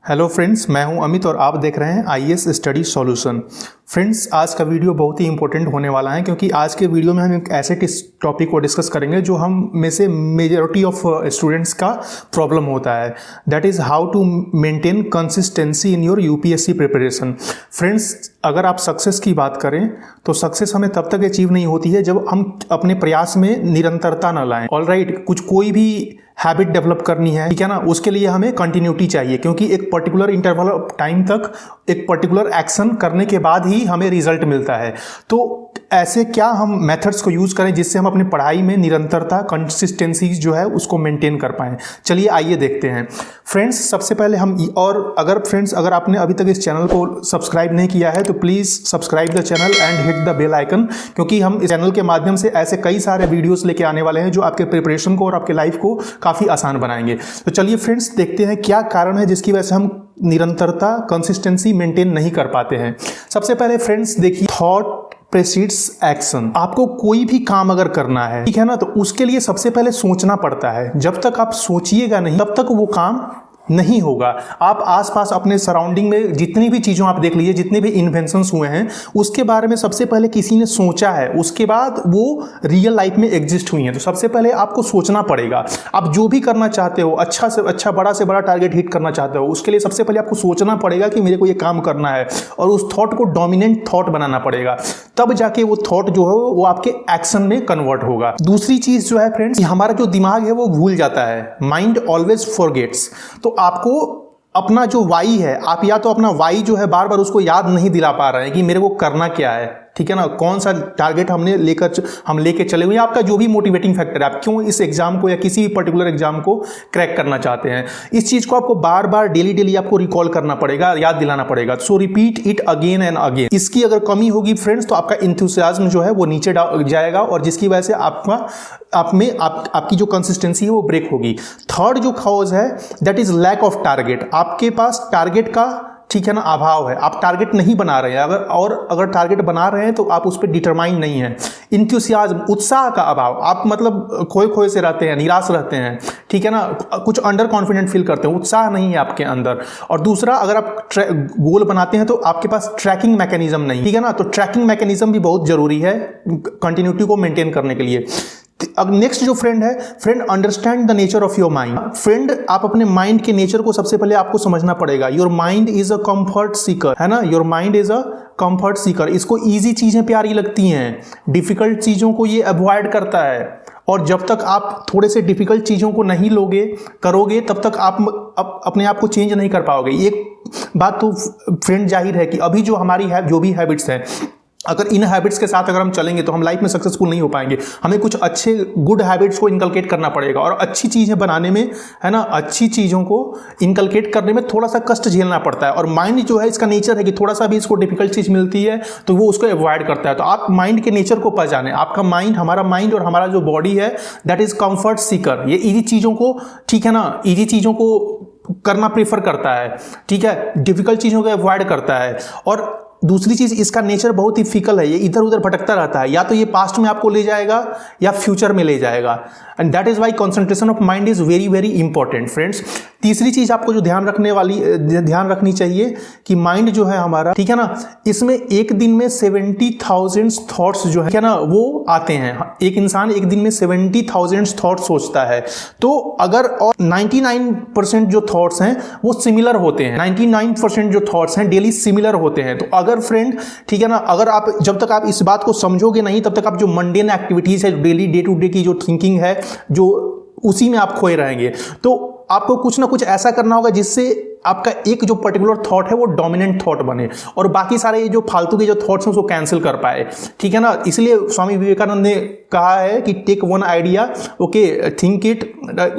Hello friends, मैं हूं अमित और आप देख रहे हैं आईएएस स्टडी सॉल्यूशन। फ्रेंड्स, आज का वीडियो बहुत ही इंपॉर्टेंट होने वाला है क्योंकि आज के वीडियो में हम एक ऐसे टॉपिक को डिस्कस करेंगे जो हम में से मेजॉरिटी ऑफ स्टूडेंट्स का प्रॉब्लम होता है। That is how to maintain consistency in your UPSC preparation. Friends, अगर आप सक्सेस की बात करें तो सक्सेस हमें तब तक अचीव नहीं होती है जब हम अपने प्रयास में निरंतरता न लाएं। ऑलराइट, कोई भी हैबिट डेवलप करनी है, ठीक है ना, उसके लिए हमें कंटिन्यूटी चाहिए क्योंकि एक पर्टिकुलर इंटरवल ऑफ टाइम तक एक पर्टिकुलर एक्शन करने के बाद ही हमें रिजल्ट मिलता है। तो ऐसे क्या हम मेथड्स को यूज करें जिससे हम अपनी पढ़ाई में निरंतरता, कंसिस्टेंसी जो है उसको मेंटेन कर पाएं। चलिए आइए देखते हैं। फ्रेंड्स, सबसे पहले अगर आपने अभी तक इस चैनल को सब्सक्राइब नहीं किया है तो please subscribe the channel and hit the bell icon, क्योंकि हम इस चैनल के माध्यम से ऐसे कई सारे वीडियोस लेके आने वाले हैं जो आपके प्रिपरेशन को और आपके लाइफ को काफ़ी आसान बनाएंगे। तो चलिए फ्रेंड्स, देखते हैं क्या कारण है जिसकी वजह से हम निरंतरता, कंसिस्टेंसी मेंटेन नहीं कर पाते हैं। सबसे पहले फ्रेंड्स देखिए, थॉट प्रेसीड्स एक्शन। आपको कोई भी काम अगर करना है, ठीक है ना, तो उसके लिए सबसे पहले सोचना पड़ता है। जब तक आप सोचिएगा नहीं तब तक वो काम नहीं होगा। आप आसपास अपने सराउंडिंग में जितनी भी चीज़ों आप देख लीजिए, जितने भी इन्वेंशंस हुए हैं उसके बारे में सबसे पहले किसी ने सोचा है, उसके बाद वो रियल लाइफ में एग्जिस्ट हुई हैं। तो सबसे पहले आपको सोचना पड़ेगा। आप जो भी करना चाहते हो, अच्छा से अच्छा, बड़ा से बड़ा टारगेट हिट करना चाहते हो, उसके लिए सबसे पहले आपको सोचना पड़ेगा कि मेरे को ये काम करना है और उस थॉट को डोमिनेंट थॉट बनाना पड़ेगा। तब जाके वो थॉट जो है वो आपके एक्शन में कन्वर्ट होगा। दूसरी चीज़ जो है फ्रेंड्स, हमारा जो दिमाग है वो भूल जाता है। Mind always forgets. तो आपको अपना जो वाई है, आप या तो अपना वाई जो है बार बार उसको याद नहीं दिला पा रहे हैं कि मेरे को करना क्या है, ठीक है ना, कौन सा टारगेट हम लेके चले हुए हैं, आपका जो भी मोटिवेटिंग फैक्टर है, आप क्यों इस एग्जाम को या किसी भी पर्टिकुलर एग्जाम को क्रैक करना चाहते हैं, इस चीज को आपको बार बार डेली आपको रिकॉल करना पड़ेगा, याद दिलाना पड़ेगा। सो repeat it again and again. इसकी अगर कमी होगी फ्रेंड्स तो आपका इंथुसियाज्म जो है वो नीचे जाएगा और जिसकी वजह से आपकी जो कंसिस्टेंसी है वो ब्रेक होगी। थर्ड जो कॉज है that is lack of target. आपके पास टारगेट का, ठीक है ना, अभाव है। आप टारगेट नहीं बना रहे हैं, अगर टारगेट बना रहे हैं तो आप उस पर डिटरमाइन नहीं है। इंथुसियाज्म, उत्साह का अभाव। आप मतलब खोए से रहते हैं, निराश रहते हैं, ठीक है ना, कुछ अंडर कॉन्फिडेंट फील करते हैं, उत्साह नहीं है आपके अंदर। और दूसरा, अगर आप गोल बनाते हैं तो आपके पास ट्रैकिंग मैकेनिज्म नहीं, ठीक है ना, तो ट्रैकिंग मैकेनिज्म भी बहुत जरूरी है कंटिन्यूटी को मेंटेन करने के लिए। अब नेक्स्ट जो फ्रेंड है, friend understand the nature of your mind. Friend, आप अपने माइंड के नेचर को सबसे पहले आपको समझना पड़ेगा। Your mind is a comfort Sikar, है ना, your mind is a comfort Sikar. इसको इजी चीजें प्यारी लगती हैं, डिफिकल्ट चीजों को ये अवॉइड करता है। और जब तक आप थोड़े से डिफिकल्ट चीजों को नहीं करोगे तब तक आप अपने आप को चेंज नहीं कर पाओगे। एक बात तो फ्रेंड जाहिर है कि अभी जो भी हैबिट्स हैं, अगर इन हैबिट्स के साथ अगर हम चलेंगे तो हम लाइफ में सक्सेसफुल नहीं हो पाएंगे। हमें कुछ अच्छे गुड हैबिट्स को इनकलकेट करना पड़ेगा और अच्छी चीज़ें बनाने में, है ना, अच्छी चीज़ों को इनकलकेट करने में थोड़ा सा कष्ट झेलना पड़ता है। और माइंड जो है, इसका नेचर है कि थोड़ा सा भी इसको डिफिकल्ट चीज़ मिलती है तो वो उसको अवॉइड करता है। तो आप माइंड के नेचर को पहचानें। आपका माइंड, हमारा माइंड और हमारा जो बॉडी है दैट इज कंफर्ट सीकर। ये ईजी चीज़ों को, ठीक है ना, ईजी चीज़ों को करना प्रेफर करता है, ठीक है, डिफिकल्ट चीज़ों को अवॉइड करता है। और दूसरी चीज, इसका नेचर बहुत ही फिकल है, ये इधर उधर भटकता रहता है, या तो ये पास्ट में आपको ले जाएगा या फ्यूचर में ले जाएगा। And that is why concentration of mind is very very important friends. तीसरी चीज आपको जो ध्यान रखनी चाहिए कि माइंड जो है हमारा, ठीक है ना, इसमें एक दिन में 70,000 थॉट्स जो है ना वो आते हैं। एक इंसान एक दिन में 70,000 थॉट्स सोचता है। तो अगर और 99% जो थॉट्स हैं वो सिमिलर होते हैं, 99% जो थॉट्स हैं डेली सिमिलर होते हैं। तो अगर फ्रेंड, ठीक है ना, जब तक आप इस बात को समझोगे नहीं तब तक आप जो मंडेन एक्टिविटीज है, डेली डे टू डे की जो थिंकिंग है, जो उसी में आप खोए रहेंगे। तो आपको कुछ ना कुछ ऐसा करना होगा जिससे आपका एक जो पर्टिकुलर थॉट है वो डोमिनेंट थॉट बने और बाकी सारे ये जो फालतू के जो थॉट्स हैं उसको कैंसिल कर पाए, ठीक है ना। इसलिए स्वामी विवेकानंद ने कहा है कि take one idea, okay, think it,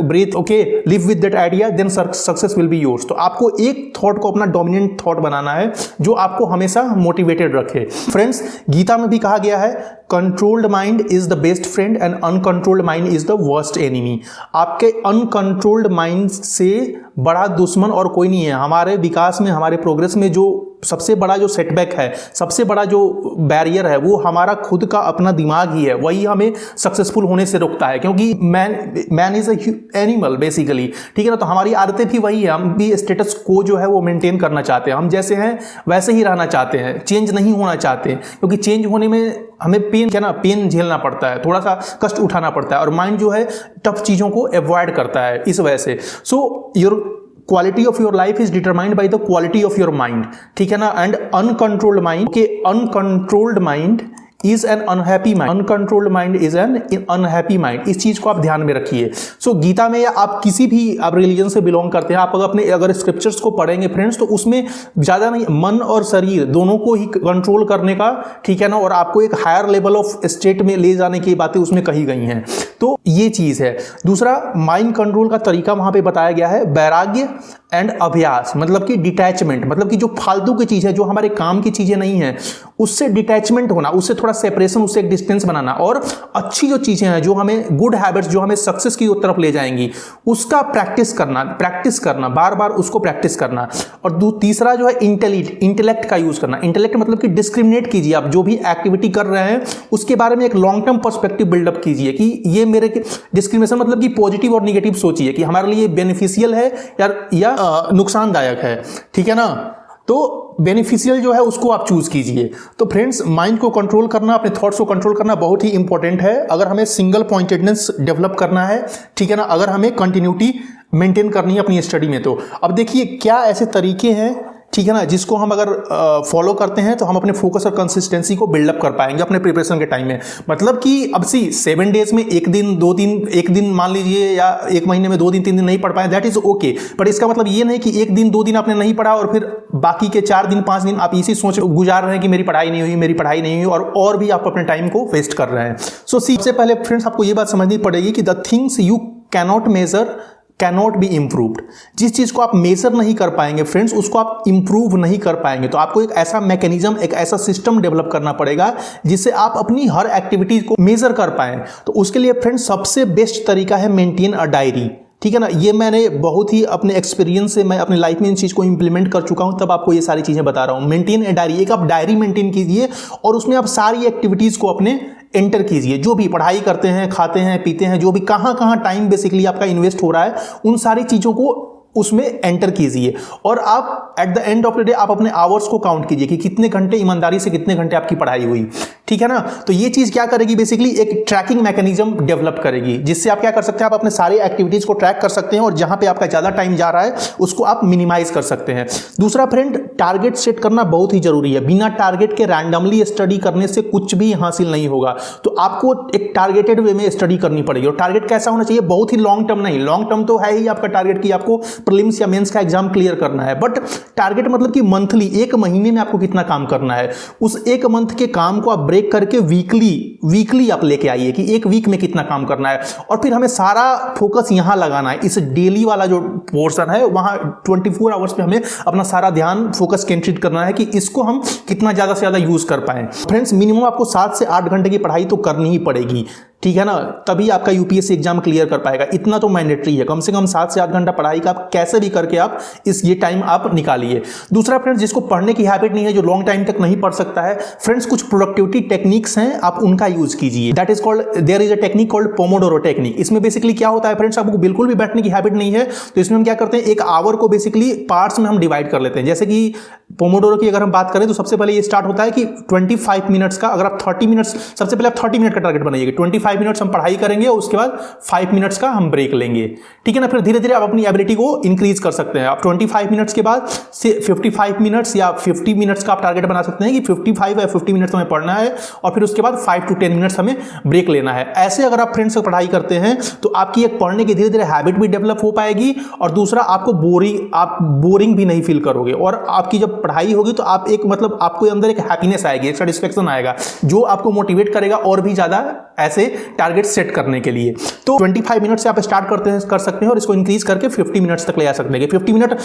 breathe, okay, live with that idea, then success will be yours. तो आपको एक थॉट को अपना डोमिनेंट थॉट बनाना है जो आपको हमेशा मोटिवेटेड रखे। फ्रेंड्स, गीता में भी कहा गया है, controlled mind is the best friend and uncontrolled mind is the worst enemy. आपके अनकंट्रोल्ड माइंड से बड़ा दुश्मन और कोई नहीं है। हमारे विकास में, हमारे प्रोग्रेस में जो सबसे बड़ा जो सेटबैक है, सबसे बड़ा जो बैरियर है, वो हमारा खुद का अपना दिमाग ही है। वही हमें सक्सेसफुल होने से रोकता है, क्योंकि मैन इज एनिमल बेसिकली, ठीक है ना। तो हमारी आदतें भी वही है, हम भी स्टेटस को जो है वो मेंटेन करना चाहते हैं, हम जैसे हैं वैसे ही रहना चाहते हैं, चेंज नहीं होना चाहते, क्योंकि चेंज होने में हमें पेन झेलना पड़ता है, थोड़ा सा कष्ट उठाना पड़ता है, और माइंड जो है टफ चीज़ों को अवॉइड करता है इस वजह से। So your quality of your life is determined by the quality of your mind, ठीक है ना। And uncontrolled mind is an unhappy mind, uncontrolled mind is an unhappy mind. इस चीज को आप ध्यान में रखिए। सो गीता में, या आप किसी भी आप रिलीजन से बिलोंग करते हैं, आप अगर स्क्रिप्चर्स को पढ़ेंगे फ्रेंड्स, तो उसमें ज्यादा नहीं, मन और शरीर दोनों को ही कंट्रोल करने का, ठीक है ना, और आपको एक हायर लेवल ऑफ स्टेट में ले जाने की बातें उसमें कही गई हैं। तो ये चीज है। दूसरा, माइंड कंट्रोल का तरीका वहां पे बताया गया है, वैराग्य एंड अभ्यास, मतलब कि डिटैचमेंट, मतलब कि जो फालतू की चीज है, जो हमारे काम की चीजें नहीं है, उससे डिटैचमेंट होना, उससे थोड़ा सेपरेशन, उससे एक डिस्टेंस बनाना, और अच्छी जो चीजें हैं, जो हमें गुड हैबिट्स, जो हमें सक्सेस की तरफ ले जाएंगी, उसका प्रैक्टिस करना, बार बार उसको प्रैक्टिस करना। और तीसरा जो है इंटेलेक्ट का यूज करना। इंटेलेक्ट मतलब कि डिस्क्रिमिनेट कीजिए, आप जो भी एक्टिविटी कर रहे हैं उसके बारे में एक लॉन्ग टर्म पर्सपेक्टिव बिल्डअप कीजिए, कि ये मेरे डिस्क्रिमिनेशन मतलब कि पॉजिटिव और निगेटिव सोचिए कि हमारे लिए बेनिफिशियल है या नुकसानदायक है, ठीक है ना। तो बेनिफिशियल जो है उसको आप चूज कीजिए। तो फ्रेंड्स, माइंड को कंट्रोल करना, अपने थॉट्स को कंट्रोल करना बहुत ही इंपॉर्टेंट है, अगर हमें सिंगल पॉइंटेडनेस डेवलप करना है, ठीक है ना, अगर हमें कंटिन्यूटी मेंटेन करनी है अपनी स्टडी में। तो अब देखिए क्या ऐसे तरीके हैं, ठीक है ना, जिसको हम अगर फॉलो करते हैं तो हम अपने फोकस और कंसिस्टेंसी को बिल्डअप कर पाएंगे अपने प्रिपरेशन के टाइम में। मतलब कि अब 7 डेज में एक दिन मान लीजिए, या एक महीने में 2 दिन 3 दिन नहीं पढ़ पाए, दैट इज ओके। पर इसका मतलब ये नहीं कि 1 दिन 2 दिन आपने नहीं पढ़ा और फिर बाकी के 4 दिन 5 दिन आप इसी सोच गुजार रहे हैं कि मेरी पढ़ाई नहीं हुई, और भी आप अपने टाइम को वेस्ट कर रहे हैं। सो सबसे पहले फ्रेंड्स, आपको ये बात समझनी पड़ेगी कि the things you cannot measure cannot be improved. जिस चीज को आप मेजर नहीं कर पाएंगे फ्रेंड्स, उसको आप इंप्रूव नहीं कर पाएंगे। तो आपको एक ऐसा मैकेनिज्म, एक ऐसा सिस्टम डेवलप करना पड़ेगा जिससे आप अपनी हर एक्टिविटीज को मेजर कर पाएं। तो उसके लिए फ्रेंड्स सबसे बेस्ट तरीका है मेंटेन अ डायरी, ठीक है ना। ये मैंने बहुत ही अपने एक्सपीरियंस से, मैं अपनी लाइफ में इन चीज़ को इंप्लीमेंट कर चुका हूं, तब आपको ये सारी चीज़ें बता रहा हूं। मेंटेन ए डायरी, एक आप डायरी मेंटेन कीजिए और उसमें आप सारी एक्टिविटीज़ को अपने एंटर कीजिए, जो भी पढ़ाई करते हैं, खाते हैं, पीते हैं, जो भी कहाँ टाइम बेसिकली आपका इन्वेस्ट हो रहा है, उन सारी चीज़ों को उसमें एंटर कीजिए। और आप at the end of the day आप अपने आवर्स को काउंट कीजिए कि कितने घंटे ईमानदारी से कितने घंटे आपकी पढ़ाई हुई, ठीक है ना। तो ये चीज क्या करेगी, बेसिकली एक ट्रैकिंग मैकेनिज्म डेवलप करेगी, जिससे आप क्या कर सकते हैं, आप अपने सारी एक्टिविटीज को ट्रैक कर सकते हैं और जहां पे आपका ज्यादा टाइम जा रहा है उसको आप मिनिमाइज कर सकते हैं। दूसरा फ्रेंड, टारगेट सेट करना बहुत ही जरूरी है। बिना टारगेट के रैंडमली स्टडी करने से कुछ भी हासिल नहीं होगा। तो आपको एक टारगेटेड वे में स्टडी करनी पड़ेगी। और टारगेट कैसा होना चाहिए, बहुत ही लॉन्ग टर्म नहीं, लॉन्ग टर्म तो है ही आपका टारगेट कि आपको प्रीलिम्स या मेंस का एग्जाम क्लियर करना है, बट टारगेट मतलब कि मंथली, एक महीने में आपको कितना काम करना है, उस एक मंथ के काम को आप ब्रेक करके वीकली आप लेके आइए कि एक वीक में कितना काम करना है। और फिर हमें सारा फोकस यहां लगाना है, इस डेली वाला जो पोर्शन है वहां 24 आवर्स पे हमें अपना सारा ध्यान फोकस केंद्रित करना है कि इसको हम कितना ज्यादा से ज्यादा यूज कर पाए। फ्रेंड्स, मिनिमम आपको 7 से 8 घंटे की पढ़ाई तो करनी ही पड़ेगी, ठीक है ना, तभी आपका यूपीएससी एग्जाम क्लियर कर पाएगा। इतना तो मैंडेटरी है, कम से कम 7 से 8 घंटा पढ़ाई का आप कैसे भी करके आप ये टाइम आप निकालिए। दूसरा फ्रेंड्स, जिसको पढ़ने की हैबिट नहीं है, जो लॉन्ग टाइम तक नहीं पढ़ सकता है, फ्रेंड्स कुछ प्रोडक्टिविटी टेक्निक्स हैं, आप उनका यूज कीजिए। That is called, there is a technique called Pomodoro technique. इसमें बेसिकली क्या होता है फ्रेंड्स, आपको बिल्कुल भी बैठने की हैबिट नहीं है, तो इसमें हम क्या करते हैं, एक आवर को बेसिकली पार्ट्स में हम डिवाइड कर लेते हैं। जैसे कि पोमोडोरो की अगर हम बात करें तो सबसे पहले ये स्टार्ट होता है कि 25 मिनट्स का, अगर आप 30 मिनट्स, सबसे पहले आप 30 मिनट का टारगेट बनाइएगा। 25 मिनट्स हम पढ़ाई करेंगे और उसके बाद 5 मिनट्स का हम ब्रेक लेंगे, ठीक है ना। फिर धीरे धीरे आप अपनी एबिलिटी को इंक्रीज कर सकते हैं। आप 25 मिनट्स के बाद से 55 मिनट्स या 50 मिनट्स का आप टारगेट बना सकते हैं कि 55 या 50 मिनट्स हमें पढ़ना है और फिर उसके बाद 5 to 10 मिनट्स हमें ब्रेक लेना है। ऐसे अगर आप फ्रेंड्स से पढ़ाई करते हैं तो आपकी एक पढ़ने की धीरे धीरे हैबिट भी डेवलप हो पाएगी और दूसरा आपको बोरिंग भी नहीं फील करोगे। और आपकी जब पढ़ाई होगी तो आप एक मतलब आपको अंदर एक हैप्पीनेस आएगी, एक सेटिस्फेक्शन आएगा जो आपको मोटिवेट करेगा और भी ज्यादा ऐसे टारगेट सेट करने के लिए। तो 25 मिनट से आप स्टार्ट कर सकते हैं और इसको इंक्रीज करके 50 मिनट्स तक ले आ सकते हैं। 50 मिनट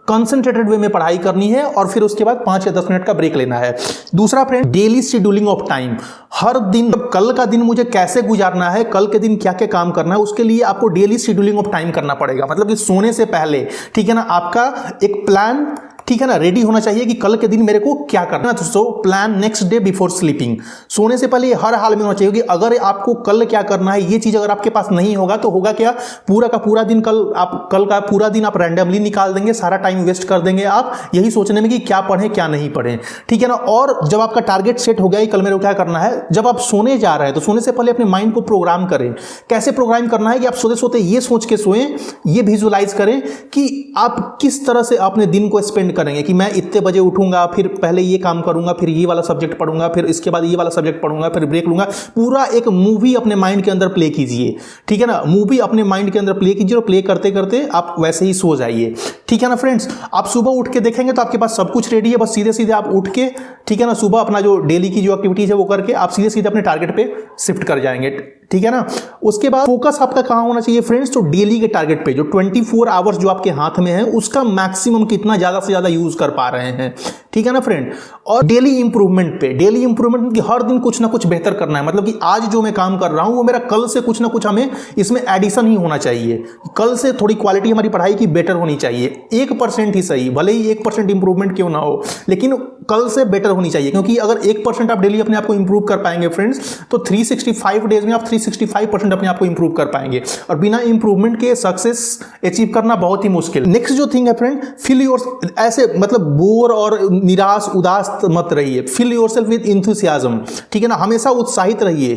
कंसंट्रेटेड वे में पढ़ाई करनी है और फिर उसके बाद 5 या 10 मिनट का ब्रेक लेना है। दूसरा friend, daily scheduling of time. हर दिन, कल का दिन मुझे कैसे गुजारना है, कल के दिन क्या क्या काम करना है, उसके लिए आपको डेली शेड्यूलिंग ऑफ टाइम करना पड़ेगा। मतलब कि सोने से पहले, ठीक है ना, आपका एक प्लान, ठीक है ना, रेडी होना चाहिए कि कल के दिन मेरे को क्या करना है। तो so plan next day before sleeping, सोने से पहले हर हाल में होना चाहिए कि अगर आपको कल क्या करना है, ये चीज अगर आपके पास नहीं होगा तो होगा क्या, पूरा का पूरा दिन कल का पूरा दिन आप रैंडमली निकाल देंगे, सारा टाइम वेस्ट कर देंगे आप यही सोचने में कि क्या पढ़ें क्या नहीं पढ़ें, ठीक है ना। और जब आपका टारगेट सेट हो गया कि कल मेरे को क्या करना है, जब आप सोने जा रहे हैं तो सोने से पहले अपने माइंड को प्रोग्राम करें। कैसे प्रोग्राम करना है कि आप सोते सोते ये सोच के सोएं, ये विजुअलाइज करें कि आप किस तरह से अपने दिन को स्पेंड करेंगे, कि मैं इतने बजे उठूंगा, फिर पहले ये काम करूंगा, फिर ये वाला सब्जेक्ट पढ़ूंगा, फिर इसके बाद ये वाला सब्जेक्ट पढ़ूंगा, फिर ब्रेक लूंगा। पूरा एक मूवी अपने माइंड के अंदर प्ले कीजिए, ठीक है ना, मूवी अपने माइंड के अंदर प्ले कीजिए और प्ले करते करते आप वैसे ही सो जाइए, ठीक है ना फ्रेंड्स। आप सुबह उठ के देखेंगे तो आपके पास सब कुछ रेडी है, बस सीधे सीधे आप उठ के, ठीक है ना, सुबह अपना जो डेली की जो एक्टिविटीज है वो करके आप सीधे सीधे अपने टारगेट पे शिफ्ट कर जाएंगे, ठीक है ना। उसके बाद फोकस आपका कहां होना चाहिए फ्रेंड्स, तो डेली के टारगेट पे, जो 24 आवर्स जो आपके हाथ में है उसका मैक्सिमम कितना ज्यादा से ज्यादा यूज कर पा रहे हैं, ठीक है ना फ्रेंड। और डेली इंप्रूवमेंट पे, डेली इंप्रूवमेंट की हर दिन कुछ ना कुछ बेहतर करना है, मतलब कि आज जो मैं काम कर रहा हूं वो मेरा कल से कुछ ना कुछ हमें इसमें एडिशन ही होना चाहिए, कल से थोड़ी क्वालिटी हमारी पढ़ाई की बेटर होनी चाहिए, 1% ही सही, भले ही 1% इंप्रूवमेंट क्यों ना हो, लेकिन कल से बेटर होनी चाहिए। क्योंकि अगर 1% आप डेली अपने आप को इंप्रूव कर पाएंगे फ्रेंड्स, तो 365 डेज में आप 365% अपने आप को इंप्रूव कर पाएंगे, और बिना इंप्रूवमेंट के सक्सेस अचीव करना बहुत ही मुश्किल। नेक्स्ट जो थिंग है फ्रेंड, फील योर, ऐसे मतलब बोर और निराश उदास मत रहिए, फील योरसेल्फ विद एंथुसियाज्म, ठीक है ना, हमेशा उत्साहित रहिए,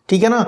ठीक है ना,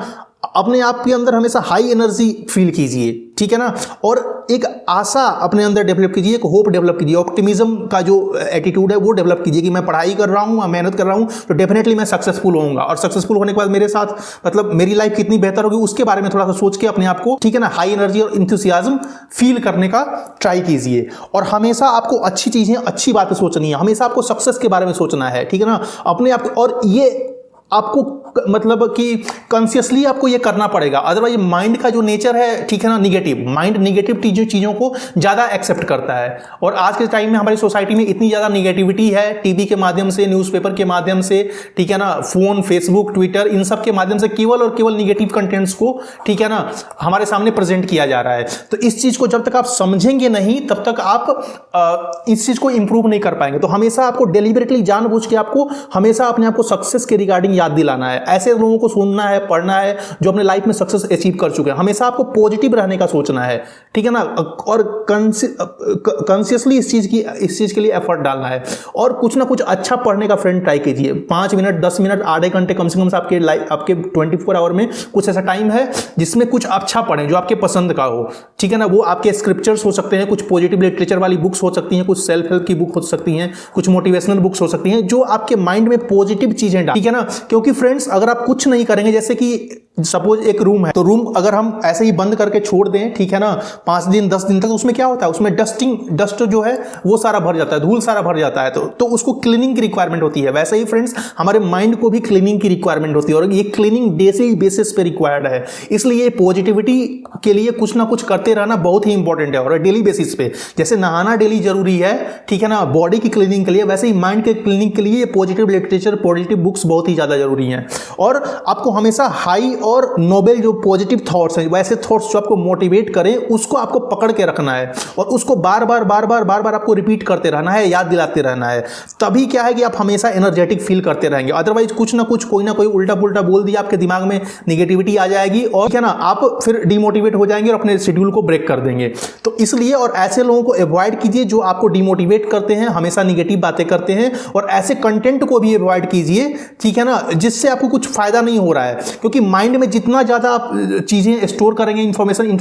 अपने आप के अंदर हमेशा हाई एनर्जी फील कीजिए, ठीक है ना, और एक आशा अपने अंदर डेवलप कीजिए, एक होप डेवलप कीजिए, ऑप्टिमिज्म का जो एटीट्यूड है वो डेवलप कीजिए कि मैं पढ़ाई कर रहा हूँ, मैं मेहनत कर रहा हूँ तो डेफिनेटली मैं सक्सेसफुल होऊंगा, और सक्सेसफुल होने के बाद मेरे साथ मतलब मेरी लाइफ कितनी बेहतर होगी उसके बारे में थोड़ा सा सोच के अपने आप को, ठीक है ना, हाई एनर्जी और इंथुसियाज्म फील करने का ट्राई कीजिए। और हमेशा आपको अच्छी चीजें, अच्छी बातें सोचनी है, हमेशा आपको सक्सेस के बारे में सोचना है, ठीक है ना, अपने आप को, और ये आपको मतलब कि कॉन्शियसली आपको ये करना पड़ेगा, अदरवाइज माइंड का जो नेचर है, ठीक है ना, निगेटिव माइंड, निगेटिव चीजों को ज्यादा एक्सेप्ट करता है। और आज के टाइम में हमारी सोसाइटी में इतनी ज्यादा निगेटिविटी है, टीवी के माध्यम से, न्यूज़पेपर के माध्यम से, ठीक है ना, फोन, फेसबुक, ट्विटर, इन सब के माध्यम से केवल और केवल निगेटिव कंटेंट्स को, ठीक है ना, हमारे सामने प्रेजेंट किया जा रहा है। तो इस चीज को जब तक आप समझेंगे नहीं तब तक आप इस चीज को इंप्रूव नहीं कर पाएंगे। तो हमेशा आपको डेलिबरेटली, जानबूझ के आपको हमेशा अपने आप को सक्सेस के रिगार्डिंग याद दिलाना है, ऐसे लोगों को सुनना है, पढ़ना है जो अपने लाइफ में सक्सेस अचीव कर चुके हैं। हमेशा आपको पॉजिटिव रहने का सोचना है, ठीक है ना, और कॉन्शियसली इस चीज के लिए एफर्ट डालना है, और कुछ ना कुछ अच्छा पढ़ने का फ्रेंड ट्राई कीजिए। 5 मिनट, 10 मिनट, आधे घंटे कम से कम आपके 24 आवर में कुछ ऐसा टाइम है जिसमें कुछ अच्छा पढ़ें जो आपके पसंद का हो, ठीक है ना। वो आपके स्क्रिप्चर्स हो सकते हैं, कुछ पॉजिटिव लिटरेचर वाली बुक्स हो सकती हैं, कुछ सेल्फ हेल्प की बुक हो सकती हैं, कुछ मोटिवेशनल बुक्स हो सकती हैं जो आपके माइंड में पॉजिटिव चीजें डालें, ठीक है ना। क्योंकि फ्रेंड्स अगर आप कुछ नहीं करेंगे, जैसे कि सपोज एक रूम है, तो रूम अगर हम ऐसे ही बंद करके छोड़ दें, ठीक है ना, 5 दिन 10 दिन तक, तो उसमें क्या होता है, उसमें डस्ट जो है वो सारा भर जाता है, धूल सारा भर जाता है, तो उसको क्लीनिंग की रिक्वायरमेंट होती है। वैसे ही फ्रेंड्स हमारे माइंड को भी क्लीनिंग की रिक्वायरमेंट होती है, और ये क्लीनिंग डेली बेसिस पे रिक्वायर्ड है। इसलिए पॉजिटिविटी के लिए कुछ ना कुछ करते रहना बहुत ही इंपॉर्टेंट है, और डेली बेसिस पे, जैसे नहाना डेली जरूरी है, ठीक है ना, बॉडी की क्लीनिंग के लिए, वैसे ही माइंड के क्लीनिंग के लिए पॉजिटिव लिटरेचर, पॉजिटिव बुक्स बहुत ही ज्यादा जरूरी हैं। और आपको हमेशा हाई और नोबेल जो पॉजिटिव थॉट्स हैं, वैसे थॉट्स जो आपको मोटिवेट करें, उसको आपको पकड़ के रखना है, और उसको बार बार आपको रिपीट करते रहना है, याद दिलाते रहना है। तभी क्या है कि आप हमेशा एनर्जेटिक फील करते रहेंगे। अदरवाइज कुछ ना कुछ, कोई ना कोई उल्टा पुल्टा बोल दिया, आपके दिमाग में निगेटिविटी आ जाएगी, और क्या ना, आप फिर डिमोटिवेट हो जाएंगे और अपने शेड्यूल को ब्रेक कर देंगे। तो इसलिए, और ऐसे लोगों को अवॉइड कीजिए जो आपको डिमोटिवेट करते हैं, हमेशा निगेटिव बातें करते हैं, और ऐसे कंटेंट को भी अवॉइड कीजिए, ठीक है ना, जिससे आपको कुछ फायदा नहीं हो रहा है। क्योंकि माइंड में जितना ज्यादा आप चीजें स्टोर करेंगे, इंफॉर्मेशन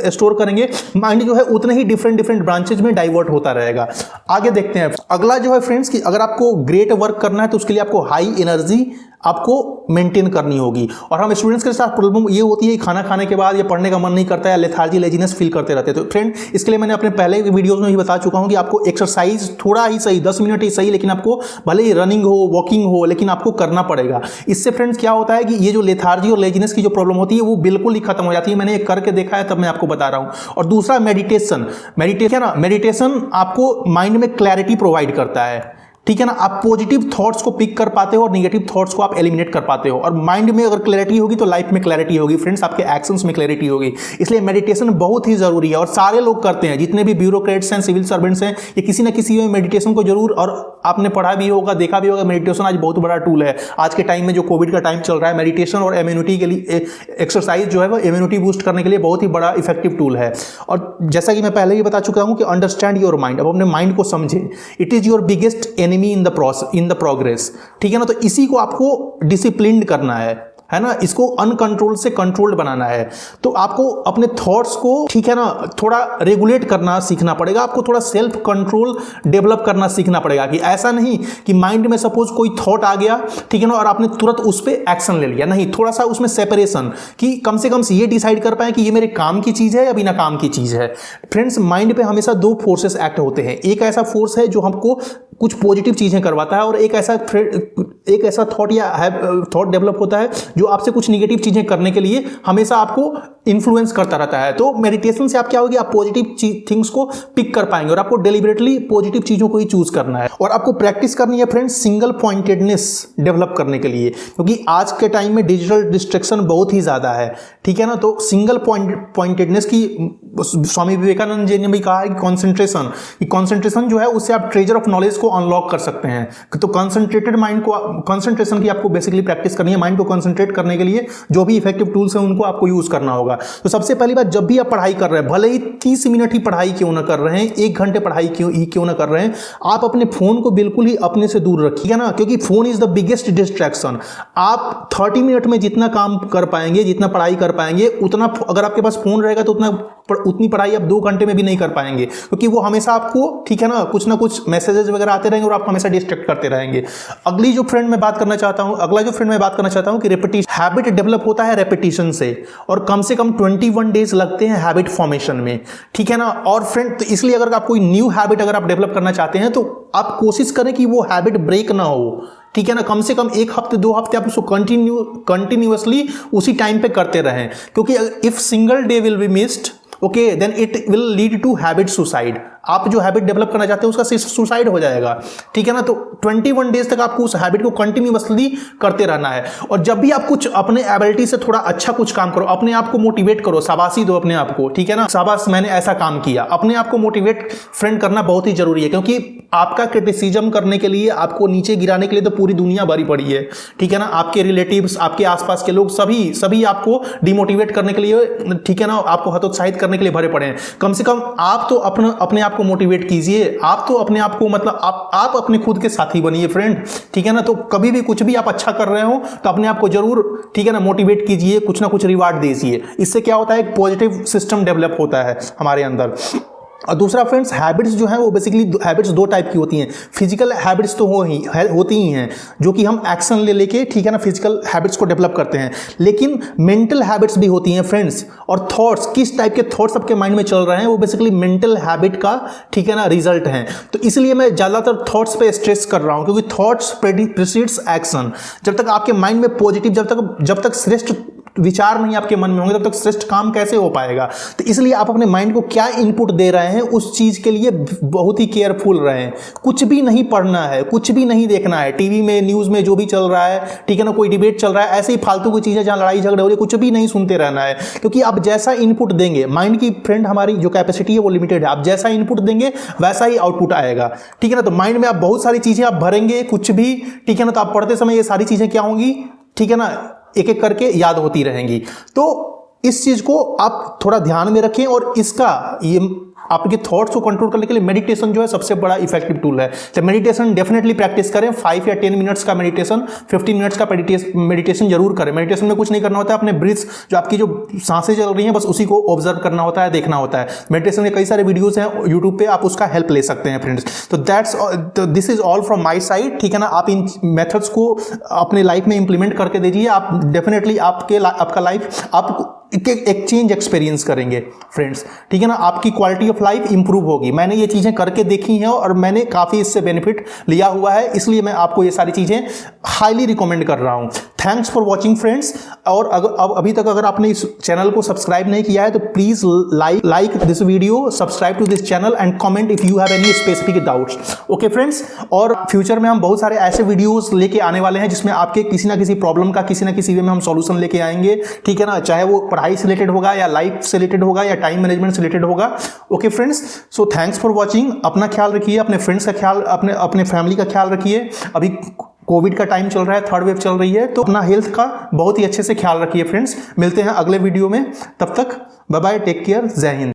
स्टोर करेंगे, माइंड जो है उतने ही डिफरेंट ब्रांचेज में डाइवर्ट होता रहेगा। आगे देखते हैं अगला जो है फ्रेंड्स, कि अगर आपको ग्रेट वर्क करना है तो उसके लिए आपको हाई एनर्जी आपको मेंटेन करनी होगी। और हम स्टूडेंट्स के साथ प्रॉब्लम ये होती है, खाना खाने के बाद या पढ़ने का मन नहीं करता है, लेथार्जी, लेजीनेस फील करते रहते हैं। तो फ्रेंड इसके लिए मैंने अपने पहले वीडियोस में भी बता चुका हूं कि आपको एक्सरसाइज थोड़ा ही सही, 10 मिनट ही सही, लेकिन आपको भले ही रनिंग हो, वॉकिंग हो, लेकिन आपको करना पड़ेगा। इससे फ्रेंड्स क्या होता है कि ये जो लेथार्जी और लेजीनेस की जो प्रॉब्लम होती है वो बिल्कुल ही खत्म हो जाती है। मैंने एक करके देखा है, तब मैं आपको बता रहा हूं। और दूसरा मेडिटेशन आपको माइंड में क्लैरिटी प्रोवाइड करता है, ठीक है ना, आप पॉजिटिव थॉट्स को पिक कर पाते हो और नेगेटिव थॉट्स को आप एलिमिनेट कर पाते हो। और माइंड में अगर क्लैरिटी होगी तो लाइफ में क्लैरिटी होगी फ्रेंड्स, आपके एक्शंस में क्लैरिटी होगी। इसलिए मेडिटेशन बहुत ही जरूरी है और सारे लोग करते हैं, जितने भी ब्यूरोक्रेट्स हैं, सिविल सर्वेंट्स हैं, ये किसी ना किसी में मेडिटेशन को जरूर, और आपने पढ़ा भी होगा, देखा भी होगा, मेडिटेशन आज बहुत बड़ा टूल है। आज के टाइम में जो कोविड का टाइम चल रहा है, मेडिटेशन और इम्यूनिटी के लिए एक्सरसाइज जो है वो इम्यूनिटी बूस्ट करने के लिए बहुत ही बड़ा इफेक्टिव टूल है। और जैसा कि मैं पहले ही बता चुका हूं कि अंडरस्टैंड योर माइंड, अब अपने माइंड को समझे, it is your biggest enemy in the progress. ठीक है ना, तो इसी को आपको डिसिप्लिन्ड करना है ना, इसको अनकंट्रोल से कंट्रोल्ड बनाना है। तो आपको अपने थॉट्स को, ठीक है ना, थोड़ा रेगुलेट करना सीखना पड़ेगा, आपको थोड़ा सेल्फ कंट्रोल डेवलप करना सीखना पड़ेगा। कि ऐसा नहीं कि माइंड में सपोज कोई थॉट आ गया, ठीक है ना, और आपने तुरंत उस पर एक्शन ले लिया, नहीं, थोड़ा सा उसमें सेपरेशन, कि कम से कम ये डिसाइड कर पाए कि ये मेरे काम की चीज है या बिना काम की चीज है। फ्रेंड्स, माइंड पे हमेशा दो फोर्सेस एक्ट होते हैं। एक ऐसा फोर्स है जो हमको कुछ पॉजिटिव चीजें करवाता है, और एक ऐसा थॉट डेवलप होता है जो आपसे कुछ निगेटिव चीजें करने के लिए हमेशा आपको इन्फ्लुएंस करता रहता है। तो मेडिटेशन से आप क्या होगी, आप पॉजिटिव थिंग्स को पिक कर पाएंगे और आपको डेलिबरेटली पॉजिटिव चीजों को ही चूज करना है। और आपको प्रैक्टिस करनी है फ्रेंड्स सिंगल पॉइंटेडनेस डेवलप करने के लिए, क्योंकि आज के टाइम में डिजिटल डिस्ट्रैक्शन बहुत ही ज्यादा है। ठीक है ना, तो सिंगल पॉइंटेडनेस की स्वामी विवेकानंद जी ने भी कहा है कि कॉन्सेंट्रेशन जो है उससे आप ट्रेजर ऑफ नॉलेज को अनलॉक कर सकते हैं। तो कंसंट्रेटेड माइंड को, कंसंट्रेशन की आपको बेसिकली प्रैक्टिस करनी है। माइंड को कंसंट्रेट करने के लिए जो भी इफेक्टिव टूल्स हैं उनको आपको यूज करना होगा। तो सबसे पहली बात, जब भी आप पढ़ाई कर रहे हैं, भले ही 30 मिनट ही पढ़ाई क्यों ना कर रहे हैं, 1 घंटे पढ़ाई क्यों ना कर रहे हैं, आप अपने फोन को बिल्कुल ही अपने से दूर रखिए ना, क्योंकि phone is the biggest distraction. आप 30 मिनट में जितना काम कर पाएंगे, जितना पढ़ाई कर पाएंगे, उतना, अगर आपके पास फोन रहेगा तो उतनी पढ़ाई आप 2 घंटे में भी नहीं कर पाएंगे, क्योंकि वो हमेशा आपको, ठीक है ना कुछ मैसेजेस वगैरह आते रहेंगे और आप हमेशा डिस्ट्रैक्ट करते रहेंगे। अगला जो फ्रेंड मैं बात करना चाहता हूं कि रेपिटेशन, हैबिट डेवलप होता है रेपिटेशन से, और कम से कम 21 डेज लगते हैं हैबिट फॉर्मेशन में। ठीक है ना, और फ्रेंड, तो इसलिए अगर आप कोई न्यू हैबिट अगर आप डेवलप करना चाहते हैं तो आप कोशिश करें कि वो हैबिट ब्रेक ना हो। ठीक है ना, कम से कम 1 हफ्ते 2 हफ्ते आप उसको कंटिन्यूअसली उसी टाइम पे करते रहें, क्योंकि if single day will be missed, okay, then it will lead to habit suicide. आप जो हैबिट डेवलप करना चाहते हैं उसका सुसाइड हो जाएगा। ठीक है ना, तो 21 डेज तक आपको उस हैबिट को कंटिन्यूअसली करते रहना है। और जब भी आप कुछ अपने एबिलिटी से थोड़ा अच्छा कुछ काम करो, अपने आप को मोटिवेट करो, शाबाशी दो अपने आप को। ठीक है ना, शाबाश मैंने ऐसा काम किया, अपने आप को मोटिवेट फ्रेंड करना बहुत ही जरूरी है, क्योंकि आपका क्रिटिसिज्म करने के लिए, आपको नीचे गिराने के लिए तो पूरी दुनिया भरी पड़ी है। ठीक है ना, आपके रिलेटिव्स, आपके आसपास के लोग सभी आपको डिमोटिवेट करने के लिए, ठीक है ना, आपको हतोत्साहित करने के लिए भरे पड़े हैं। कम से कम आप तो अपने आप को मोटिवेट कीजिए, आप तो अपने आप को, मतलब आप अपने खुद के साथी बनिए फ्रेंड। ठीक है ना, तो कभी भी कुछ भी आप अच्छा कर रहे हो तो अपने आप को जरूर, ठीक है ना, मोटिवेट कीजिए, कुछ ना कुछ रिवार्ड दीजिए। इससे क्या होता है, एक पॉजिटिव सिस्टम डेवलप होता है हमारे अंदर। और दूसरा फ्रेंड्स, हैबिट्स जो है वो बेसिकली हैबिट्स 2 टाइप की होती हैं। फिजिकल हैबिट्स तो होती ही हैं, जो कि हम एक्शन लेके, ठीक है ना, फिजिकल हैबिट्स को डेवलप करते हैं, लेकिन मेंटल हैबिट्स भी होती हैं फ्रेंड्स। और थॉट्स, किस टाइप के थॉट्स आपके माइंड में चल रहे हैं, वो बेसिकली मेंटल हैबिट का, ठीक है ना, रिजल्ट हैं। तो इसलिए मैं ज़्यादातर थॉट्स पे स्ट्रेस कर रहा हूँ, क्योंकि थॉट्स प्रेसिड्स एक्शन। जब तक आपके माइंड में पॉजिटिव, जब तक श्रेष्ठ विचार नहीं आपके मन में होंगे, तब तक श्रेष्ठ काम कैसे हो पाएगा। तो इसलिए आप अपने माइंड को क्या इनपुट दे रहे हैं, उस चीज के लिए बहुत ही केयरफुल रहें। कुछ भी नहीं पढ़ना है, कुछ भी नहीं देखना है, टीवी में, न्यूज में जो भी चल रहा है, ठीक है ना, कोई डिबेट चल रहा है, ऐसे ही फालतू की चीजें जहां लड़ाई झगड़े हो रही है, कुछ भी नहीं सुनते रहना है। क्योंकि आप जैसा इनपुट देंगे, माइंड की फ्रेंड हमारी जो कैपेसिटी है वो लिमिटेड है, आप जैसा इनपुट देंगे वैसा ही आउटपुट आएगा। ठीक है ना, तो माइंड में आप बहुत सारी चीजें आप भरेंगे, कुछ भी, ठीक है ना, तो आप पढ़ते समय ये सारी चीजें क्या होंगी, ठीक है ना, एक एक करके याद होती रहेंगी। तो इस चीज को आप थोड़ा ध्यान में रखें, और इसका ये आपके थॉट्स को कंट्रोल करने के लिए मेडिटेशन जो है सबसे बड़ा इफेक्टिव टूल है। तो मेडिटेशन डेफिनेटली प्रैक्टिस करें। 5 या 10 मिनट्स का मेडिटेशन, 15 मिनट्स का मेडिटेशन जरूर करें। मेडिटेशन में कुछ नहीं करना होता है, अपने ब्रीथ्स, जो आपकी जो सांसें चल रही हैं, बस उसी को ऑब्जर्व करना होता है, देखना होता है। मेडिटेशन के कई सारे वीडियोस हैं यूट्यूब पे, आप उसका हेल्प ले सकते हैं फ्रेंड्स। तो this is all from my side. ठीक है ना, आप इन मेथड्स को अपने लाइफ में इंप्लीमेंट करके दीजिए, आप डेफिनेटली आपका लाइफ आप एक चेंज एक्सपीरियंस करेंगे फ्रेंड्स। ठीक है ना, आपकी क्वालिटी ऑफ लाइफ इंप्रूव होगी। मैंने ये चीजें करके देखी हैं और मैंने काफी इससे बेनिफिट लिया हुआ है, इसलिए मैं आपको ये सारी चीजें हाईली रिकमेंड कर रहा हूं। Thanks for watching friends. और अब अभी तक अगर आपने इस चैनल को सब्सक्राइब नहीं किया है तो please like this video, subscribe to this channel and comment if you have any specific doubts. Okay friends, और फ्यूचर में हम बहुत सारे ऐसे वीडियोस लेके आने वाले हैं जिसमें आपके किसी ना किसी प्रॉब्लम का किसी ना किसी वे में हम सॉल्यूशन लेके आएंगे, ठीक है ना, चाहे वो पढ़ाई से रिलेटेड होगा या लाइफ से रिलेटेड होगा या टाइम मैनेजमेंट से रिलेटेड होगा। Okay friends, so thanks for watching. अपना ख्याल रखिए, अपने फ्रेंड्स का ख्याल, अपने फैमिली का ख्याल रखिए। अभी कोविड का टाइम चल रहा है, थर्ड वेव चल रही है, तो अपना हेल्थ का बहुत ही अच्छे से ख्याल रखिए फ्रेंड्स। मिलते हैं अगले वीडियो में, तब तक बाय बाय, टेक केयर, जय हिंद।